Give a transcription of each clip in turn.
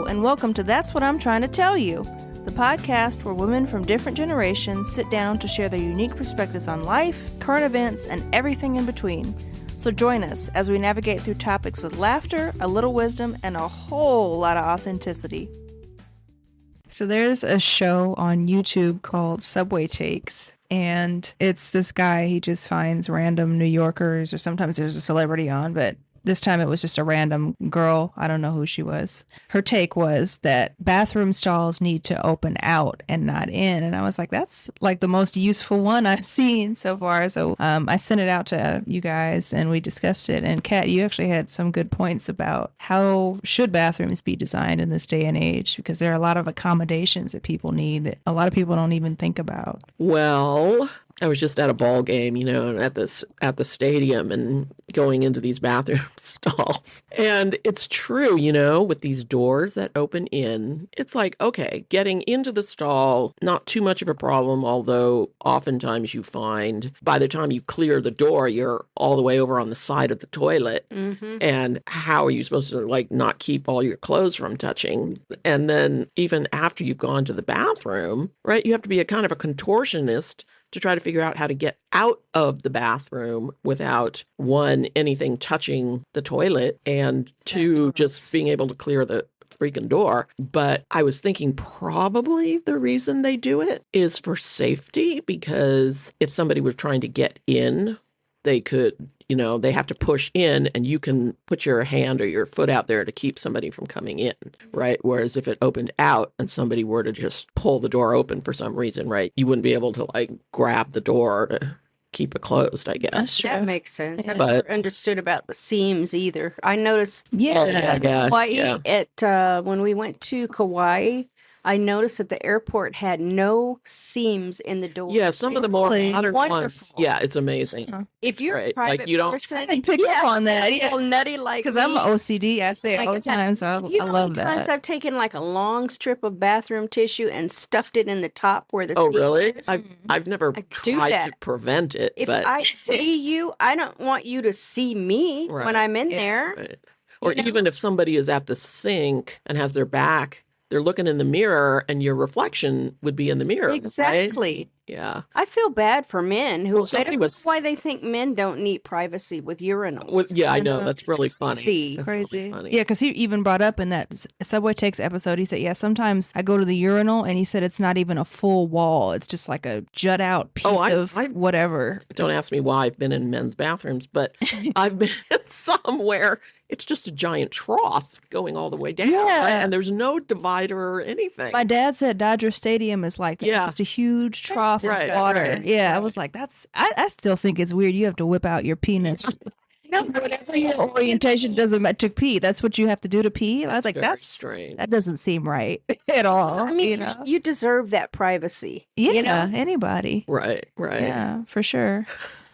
and welcome to That's What I'm Trying to Tell You, the podcast where women from different generations sit down to share their unique perspectives on life, current events, and everything in between. So join us as we navigate through topics with laughter, a little wisdom, and a whole lot of authenticity. So there's a show on YouTube called Subway Takes, and it's this guy, he just finds random New Yorkers, or sometimes there's a celebrity on, but this time it was just a random girl. I don't know who she was. Her take was that bathroom stalls need to open out and not in. And I was like, that's like the most useful one I've seen so far. So I sent it out to you guys and we discussed it. And Kat, you actually had some good points about how should bathrooms be designed in this day and age, because there are a lot of accommodations that people need that a lot of people don't even think about. Well, I was just at a ball game, at the stadium and going into these bathroom stalls. And it's true, with these doors that open in, it's like, okay, getting into the stall, not too much of a problem, although oftentimes you find by the time you clear the door, you're all the way over on the side of the toilet. Mm-hmm. And how are you supposed to not keep all your clothes from touching? And then even after you've gone to the bathroom, right, you have to be a kind of a contortionist to try to figure out how to get out of the bathroom without, one, anything touching the toilet, and two, just being able to clear the freaking door. But I was thinking probably the reason they do it is for safety, because if somebody was trying to get in, they could, they have to push in and you can put your hand or your foot out there to keep somebody from coming in, right? Whereas if it opened out and somebody were to just pull the door open for some reason, right, you wouldn't be able to grab the door to keep it closed, I guess. That makes sense. I've never understood about the seams either. I noticed Hawaii when we went to Kauai, I noticed that the airport had no seams in the doors. Yeah, some of the more modern ones. Yeah, it's amazing. If you're a private person, I pick up on that. Yeah. Nutty because I'm an OCD. I say it all the time, so I love that. Times I've taken a long strip of bathroom tissue and stuffed it in the top where the really? is. I've never tried to prevent it. If but I see you, I don't want you to see me when I'm in there. Right. Or even if somebody is at the sink and has their back, they're looking in the mirror and your reflection would be in the mirror. Exactly. Right? Yeah. I feel bad for men who, I don't know why they think men don't need privacy with urinals. I know. That's really funny. That's crazy. Really funny. Yeah, because he even brought up in that Subway Takes episode, he said, sometimes I go to the urinal and he said it's not even a full wall. It's just like a jut out piece of whatever. Don't ask me why I've been in men's bathrooms, but I've been somewhere. It's just a giant trough going all the way down. Yeah. And there's no divider or anything. My dad said Dodger Stadium is like that. Just a huge trough of water. Right. Yeah, I was like, I still think it's weird. You have to whip out your penis. No, whatever your orientation doesn't matter to pee. That's what you have to do to pee. I was like, that's strange. That doesn't seem right at all. I mean, you deserve that privacy. Yeah, anybody. Right. Yeah, for sure.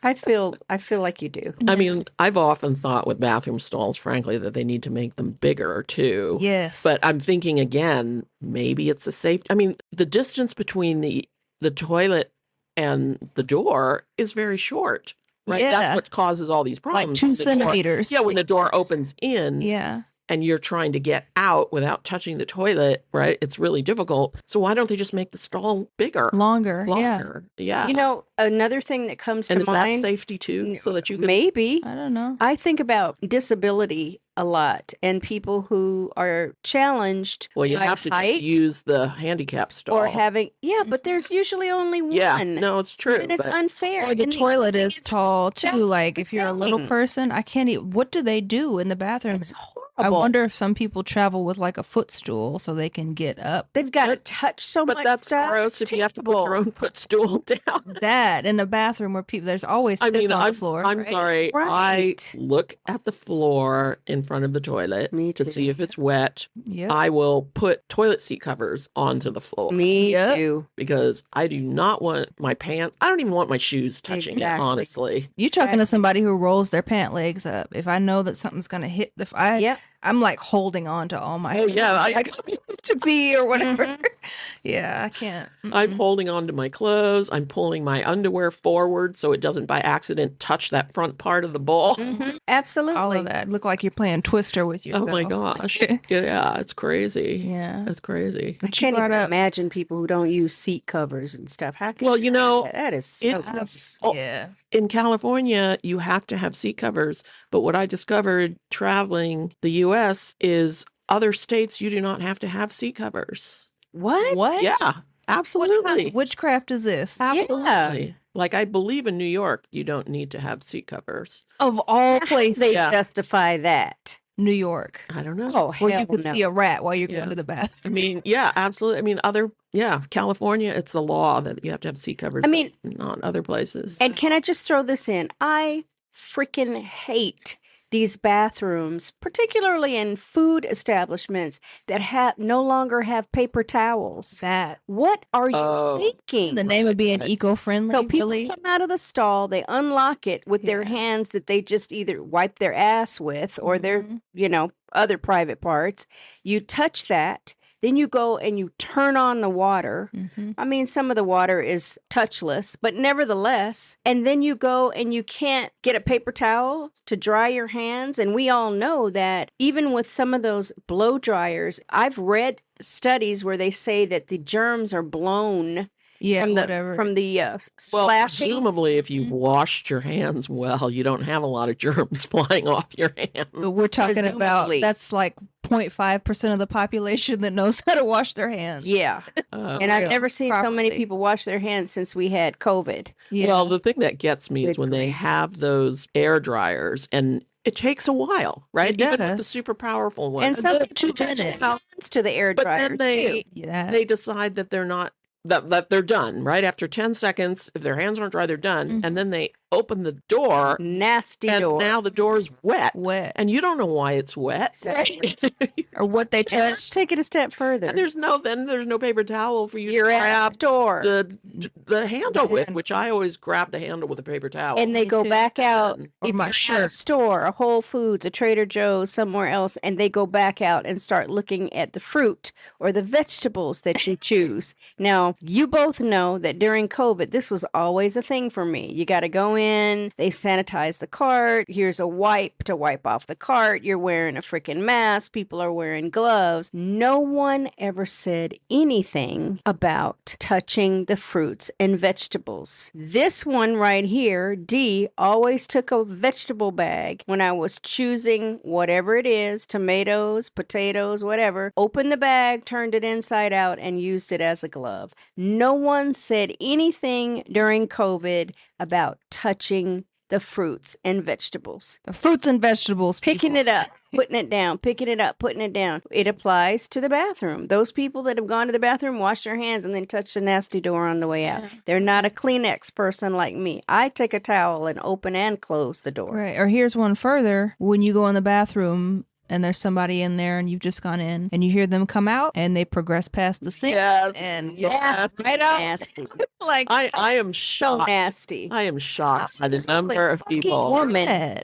I feel like you do. I mean, I've often thought with bathroom stalls, frankly, that they need to make them bigger too. Yes. But I'm thinking again, maybe it's a safety. I mean, the distance between the toilet and the door is very short, right? Yeah. That's what causes all these problems. Like 2 centimeters. When the door opens in. Yeah. And you're trying to get out without touching the toilet, right? It's really difficult. So why don't they just make the stall bigger? Longer. Yeah. Another thing that comes to mind. And is that safety too? So that you can... Maybe. I don't know. I think about disability a lot and people who are challenged. Well, you have to just use the handicap stall. Or having, but there's usually only one. Yeah, no, it's true. And it's unfair. Or the toilet is tall too. Like if you're a little person, I can't eat. What do they do in the bathroom? It's horrible. I wonder if some people travel with a footstool so they can get up. They've got to touch so much stuff. But that's gross if you have to put your own footstool down. That in the bathroom where there's always piss on the floor. I'm sorry. Right. I look at the floor in front of the toilet to see if it's wet. Yep. I will put toilet seat covers onto the floor. Me too. Because I do not want my pants. I don't even want my shoes touching it, honestly. You're talking to somebody who rolls their pant legs up. If I know that something's going to hit I'm like holding on to all my. Oh yeah, like, to pee or whatever. Yeah, I can't. I'm holding on to my clothes. I'm pulling my underwear forward so it doesn't by accident touch that front part of the bowl. Absolutely. All of that. Look like you're playing Twister with yourself. Oh my gosh. Yeah, it's crazy. Yeah. It's crazy. I can't even imagine people who don't use seat covers and stuff. How can that is so gross. Yeah. In California, you have to have seat covers. But what I discovered traveling the U.S. is other states, you do not have to have seat covers. What? Yeah, absolutely. What kind of witchcraft is this? Absolutely. Yeah. Like, I believe in New York, you don't need to have seat covers. Of all places. They justify that. New York. I don't know. Oh, Where you could see a rat while you're going to the bathroom. I mean, yeah, absolutely. I mean, California, it's a law that you have to have seat covers. I mean, not other places. And can I just throw this in? I freaking hate these bathrooms, particularly in food establishments that no longer have paper towels. What are you thinking? In the name of being eco-friendly. So people come out of the stall, they unlock it with their hands that they just either wipe their ass with or their, other private parts. You touch that. Then you go and you turn on the water. I mean, some of the water is touchless, but nevertheless. And then you go and you can't get a paper towel to dry your hands. And we all know that even with some of those blow dryers, I've read studies where they say that the germs are blown. From the splashing. Well, presumably, if you've washed your hands well, you don't have a lot of germs flying off your hands. But we're talking about that's like 0.5% of the population that knows how to wash their hands. Yeah. And I've never seen so many people wash their hands since we had COVID. Yeah. Well, the thing that gets me is when they have those air dryers and it takes a while, right? Even with the super powerful ones. And some people to the air dryer. But then they decide that they're not. That they're done, right? After 10 seconds, if their hands aren't dry, they're done. And then they open the door. Nasty door. And now the door is wet. And you don't know why it's wet. Or what they touched. Let's take it a step further. And there's no paper towel for you to grab the handle with, which I always grab the handle with a paper towel. And they go back out. If you're at a store, a Whole Foods, a Trader Joe's, somewhere else, and they go back out and start looking at the fruit or the vegetables that you choose. Now, you both know that during COVID, this was always a thing for me. You got to go in, they sanitize the cart. Here's a wipe to wipe off the cart. You're wearing a freaking mask. People are wearing gloves. No one ever said anything about touching the fruits and vegetables. This one right here, D, always took a vegetable bag when I was choosing whatever it is, tomatoes, potatoes, whatever. Opened the bag, turned it inside out, and used it as a glove. No one said anything during COVID about touching the fruits and vegetables. The fruits and vegetables. Picking it up, putting it down, picking it up, putting it down. It applies to the bathroom. Those people that have gone to the bathroom, wash their hands, and then touch the nasty door on the way out. They're not a Kleenex person like me. I take a towel and open and close the door. Right. Or here's one further. When you go in the bathroom and there's somebody in there and you've just gone in and you hear them come out and they progress past the sink. And right out. Nasty. Like I am shocked. So nasty. I am shocked by the number of people.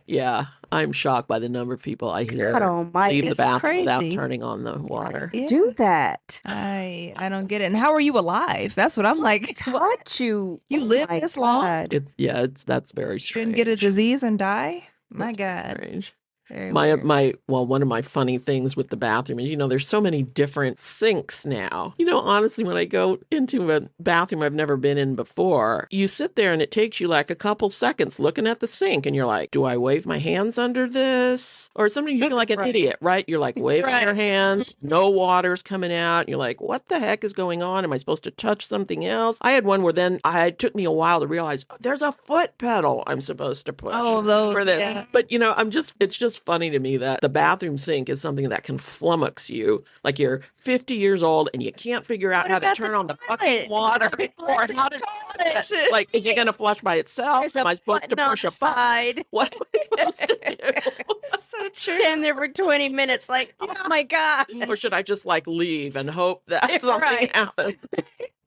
Yeah, I'm shocked by the number of people I hear leave the bathroom without turning on the water. Yeah. Do that. I don't get it. And how are you alive? That's what I'm like. What you live this long? That's very strange. Shouldn't get a disease and die. My God. Strange. One of my funny things with the bathroom is, there's so many different sinks now. Honestly, when I go into a bathroom I've never been in before, you sit there and it takes you like a couple seconds looking at the sink and you're like, do I wave my hands under this? Or sometimes you feel like an idiot, right? You're like waving your hands, no water's coming out. And you're like, what the heck is going on? Am I supposed to touch something else? I had one where then it took me a while to realize there's a foot pedal I'm supposed to push for this. Yeah. But, it's just funny to me that the bathroom sink is something that can flummox you. Like you're 50 years old and you can't figure out how to turn on the fucking water. Or how to like, is it going to flush by itself? Am I supposed to push a button? What am I supposed to do? So true. Stand there for 20 minutes like, oh my God. Or should I just leave and hope that something happens?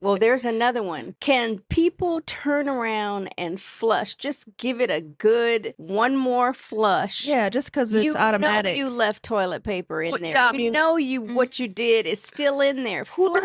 Well, there's another one. Can people turn around and flush? Just give it a good one more flush. Yeah, just because it's automatic. You left toilet paper in there. What you did is still in there. Who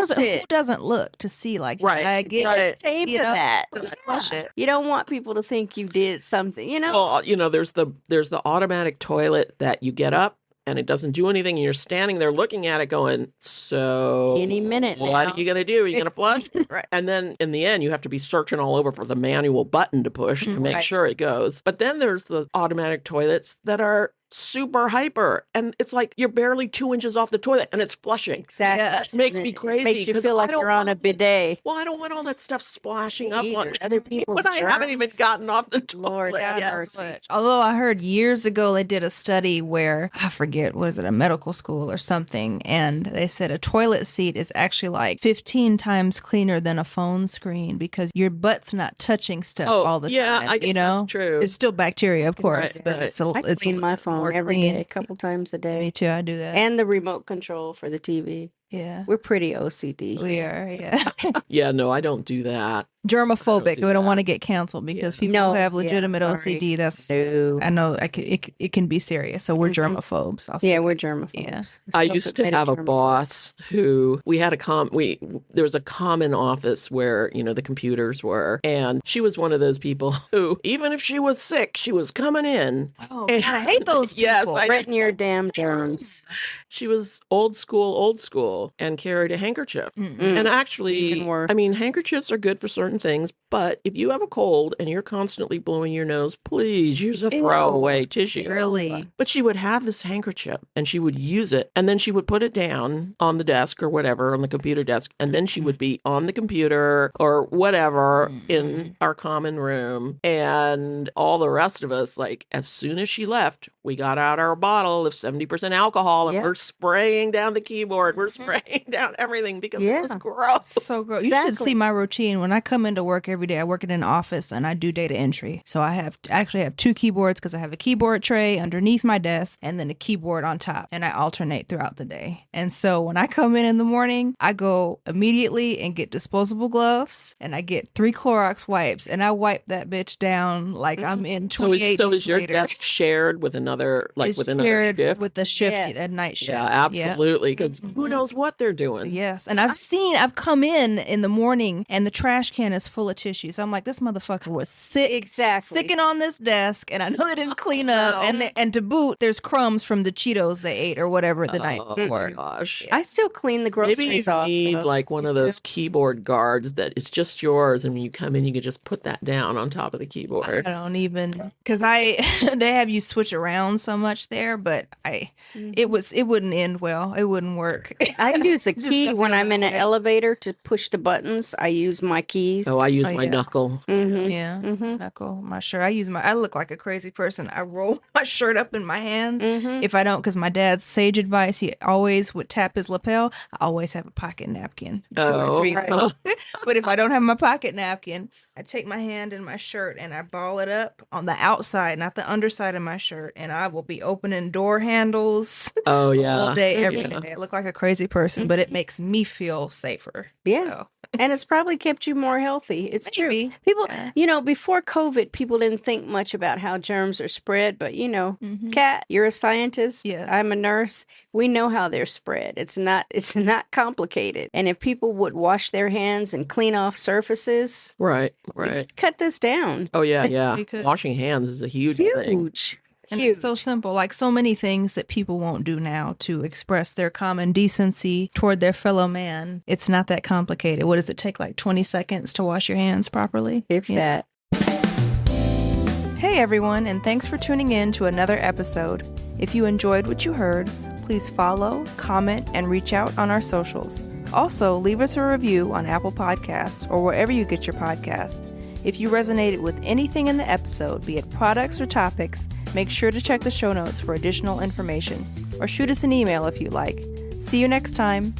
doesn't look to see I get ashamed of that. Flush it. You don't want people to think you did something, Well, there's the automatic toilet that you get up and it doesn't do anything, and you're standing there looking at it going, so any minute what are you going to do? Are you going to flush? Right. And then in the end, you have to be searching all over for the manual button to push to make sure it goes. But then there's the automatic toilets that are super hyper, and it's like you're barely 2 inches off the toilet and it's flushing. Exactly. Yeah. It makes me crazy. It makes you feel like you're on a bidet. Well, I don't want all that stuff splashing up on other people's when I haven't even gotten off the toilet. Lord, Yes. Although I heard years ago they did a study where, I forget, was it a medical school or something, and they said a toilet seat is actually like 15 times cleaner than a phone screen because your butt's not touching stuff all the time. Yeah, I guess that's true. It's still bacteria, of course, but right. I clean my phone every day, a couple times a day. Me too, I do that. And the remote control for the TV. Yeah. We're pretty OCD. We are, yeah. Yeah, no, I don't do that. Germophobic. We don't want to get canceled because people who have legitimate OCD, that's, I know it can be serious. So we're germophobes. We're germophobes. Yeah. I used to have a boss who we had there was a common office where, the computers were. And she was one of those people who, even if she was sick, she was coming in. Oh, and, I hate those people. Yes, Threaten your damn germs. She was old school, and carried a handkerchief. And actually, I mean, handkerchiefs are good for certain things, but if you have a cold and you're constantly blowing your nose, please use a throwaway tissue. Really? But she would have this handkerchief and she would use it, and then she would put it down on the desk or whatever, on the computer desk, and then she would be on the computer or whatever in our common room. And all the rest of us, like, as soon as she left, we got out our bottle of 70% alcohol and we're spraying down the keyboard. We're spraying down everything because it was gross. So gross. You should see my routine. When I come into work every day, I work in an office and I do data entry. So I actually have two keyboards because I have a keyboard tray underneath my desk and then a keyboard on top. And I alternate throughout the day. And so when I come in the morning, I go immediately and get disposable gloves and I get 3 Clorox wipes and I wipe that bitch down like I'm in 28 So is your later. desk shared with another, with another shift? With the shift, at night shift. Yeah, absolutely. Because who knows what they're doing? Yes. And I've come in the morning and the trash can is full of tissue. So I'm like, this motherfucker was sick. Exactly. Sticking on this desk. And I know they didn't clean up. And to boot, there's crumbs from the Cheetos they ate or whatever the night before. Oh, gosh. I still clean the groceries off. Maybe you need like one of those keyboard guards that it's just yours. And when you come in, you can just put that down on top of the keyboard. I don't even, because they have you switch around so much there, but it wouldn't end well. It wouldn't work. I use a key when I'm in an elevator to push the buttons. I use my keys. Oh, I use my knuckle. Yeah, knuckle, my shirt. I look like a crazy person. I roll my shirt up in my hands. If I don't, because my dad's sage advice, he always would tap his lapel. I always have a pocket napkin. Oh. But if I don't have my pocket napkin, I take my hand in my shirt and I ball it up on the outside, not the underside of my shirt, and I will be opening door handles all day, every day. I look like a crazy person, but it makes me feel safer. Yeah. So. And it's probably kept you more healthy. It's Maybe. true. People, before COVID, people didn't think much about how germs are spread. But, Kat, you're a scientist. Yes. I'm a nurse. We know how they're spread. It's not complicated. And if people would wash their hands and clean off surfaces. Right. Cut this down. Oh, yeah. Washing hands is a huge thing. And it's so simple, like so many things that people won't do now to express their common decency toward their fellow man. It's not that complicated. What does it take, like 20 seconds to wash your hands properly? If that. Hey everyone, and thanks for tuning in to another episode. If you enjoyed what you heard, please follow, comment, and reach out on our socials. Also, leave us a review on Apple Podcasts or wherever you get your podcasts. If you resonated with anything in the episode, be it products or topics, make sure to check the show notes for additional information, or shoot us an email if you like. See you next time.